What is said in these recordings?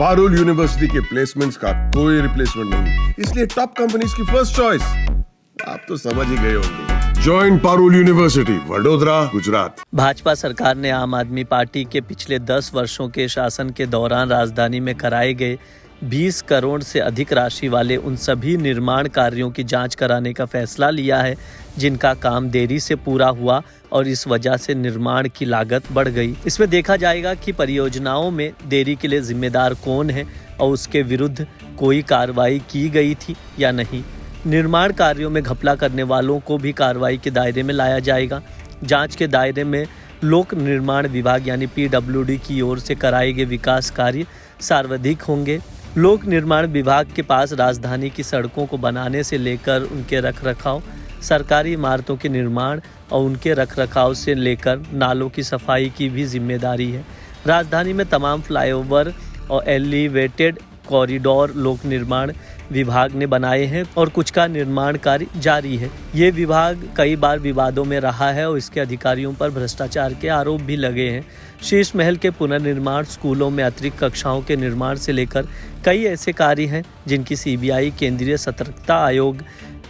Parul university के placements का कोई रिप्लेसमेंट नहीं, इसलिए टॉप कंपनीज की फर्स्ट चॉइस। आप तो समझ ही गए होंगे। Join Parul university, Vadodara, Gujarat. भाजपा सरकार ने आम आदमी पार्टी के पिछले 10 वर्षों के शासन के दौरान राजधानी में कराए गए 20 करोड़ से अधिक राशि वाले उन सभी निर्माण कार्यों की जांच कराने का फैसला लिया है जिनका काम देरी से पूरा हुआ और इस वजह से निर्माण की लागत बढ़ गई। इसमें देखा जाएगा कि परियोजनाओं में देरी के लिए जिम्मेदार कौन है और उसके विरुद्ध कोई कार्रवाई की गई थी या नहीं। निर्माण कार्यों में घपला करने वालों को भी कार्रवाई के दायरे में लाया जाएगा। जांच के दायरे में लोक निर्माण विभाग यानी PWD की ओर से कराए गए विकास कार्य सर्वाधिक होंगे। लोक निर्माण विभाग के पास राजधानी की सड़कों को बनाने से लेकर उनके रखरखाव, सरकारी इमारतों के निर्माण और उनके रखरखाव से लेकर नालों की सफाई की भी जिम्मेदारी है। राजधानी में तमाम फ्लाईओवर और एलिवेटेड कॉरिडोर लोक निर्माण विभाग ने बनाए हैं और कुछ का निर्माण कार्य जारी है। ये विभाग कई बार विवादों में रहा है और इसके अधिकारियों पर भ्रष्टाचार के आरोप भी लगे हैं। शीश महल के पुनर्निर्माण, स्कूलों में अतिरिक्त कक्षाओं के निर्माण से लेकर कई ऐसे कार्य हैं जिनकी CBI, केंद्रीय सतर्कता आयोग,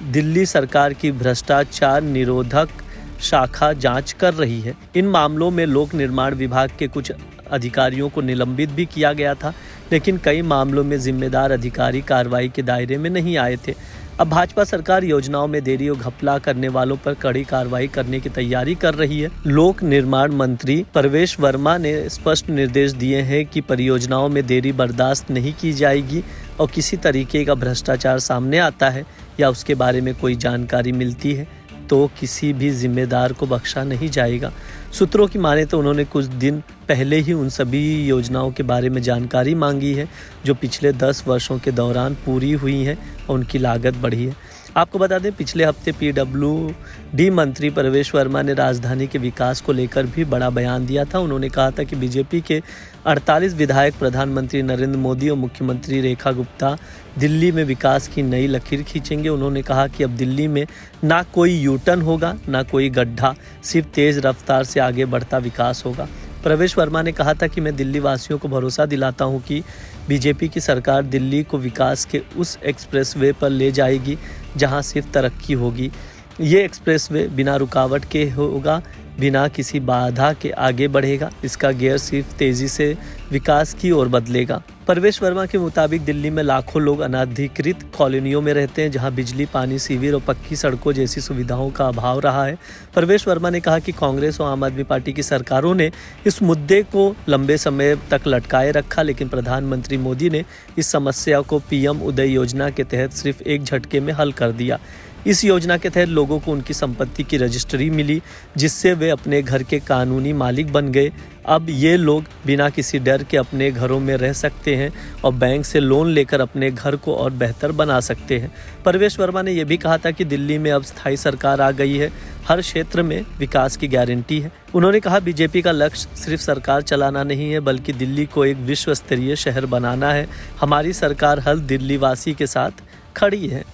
दिल्ली सरकार की भ्रष्टाचार निरोधक शाखा जांच कर रही है। इन मामलों में लोक निर्माण विभाग के कुछ अधिकारियों को निलंबित भी किया गया था, लेकिन कई मामलों में जिम्मेदार अधिकारी कार्रवाई के दायरे में नहीं आए थे। अब भाजपा सरकार योजनाओं में देरी और घपला करने वालों पर कड़ी कार्रवाई करने की तैयारी कर रही है। लोक निर्माण मंत्री प्रवेश वर्मा ने स्पष्ट निर्देश दिए हैं कि परियोजनाओं में देरी बर्दाश्त नहीं की जाएगी और किसी तरीके का भ्रष्टाचार सामने आता है या उसके बारे में कोई जानकारी मिलती है तो किसी भी जिम्मेदार को बख्शा नहीं जाएगा। सूत्रों की माने तो उन्होंने कुछ दिन पहले ही उन सभी योजनाओं के बारे में जानकारी मांगी है जो पिछले 10 वर्षों के दौरान पूरी हुई हैं और उनकी लागत बढ़ी है। आपको बता दें, पिछले हफ्ते PWD मंत्री प्रवेश वर्मा ने राजधानी के विकास को लेकर भी बड़ा बयान दिया था। उन्होंने कहा था कि बीजेपी के 48 विधायक प्रधानमंत्री नरेंद्र मोदी और मुख्यमंत्री रेखा गुप्ता दिल्ली में विकास की नई लकीर खींचेंगे। उन्होंने कहा कि अब दिल्ली में ना कोई यूटर्न होगा, ना कोई गड्ढा, सिर्फ तेज रफ्तार से आगे बढ़ता विकास होगा। प्रवेश वर्मा ने कहा था कि मैं दिल्ली वासियों को भरोसा दिलाता हूं कि बीजेपी की सरकार दिल्ली को विकास के उस एक्सप्रेसवे पर ले जाएगी जहां सिर्फ तरक्की होगी। ये एक्सप्रेसवे बिना रुकावट के होगा, बिना किसी बाधा के आगे बढ़ेगा। इसका गियर सिर्फ तेजी से विकास की ओर बदलेगा। प्रवेश वर्मा के मुताबिक दिल्ली में लाखों लोग अनधिकृत कॉलोनियों में रहते हैं जहां बिजली, पानी, सीवर और पक्की सड़कों जैसी सुविधाओं का अभाव रहा है। प्रवेश वर्मा ने कहा कि कांग्रेस और आम आदमी पार्टी की सरकारों ने इस मुद्दे को लंबे समय तक लटकाए रखा, लेकिन प्रधानमंत्री मोदी ने इस समस्या को PM उदय योजना के तहत सिर्फ एक झटके में हल कर दिया। इस योजना के तहत लोगों को उनकी संपत्ति की रजिस्ट्री मिली जिससे वे अपने घर के कानूनी मालिक बन गए। अब ये लोग बिना किसी डर के अपने घरों में रह सकते हैं और बैंक से लोन लेकर अपने घर को और बेहतर बना सकते हैं। प्रवेश वर्मा ने यह भी कहा था कि दिल्ली में अब स्थायी सरकार आ गई है, हर क्षेत्र में विकास की गारंटी है। उन्होंने कहा बीजेपी का लक्ष्य सिर्फ सरकार चलाना नहीं है बल्कि दिल्ली को एक विश्व स्तरीय शहर बनाना है। हमारी सरकार हर दिल्ली वासी के साथ खड़ी है।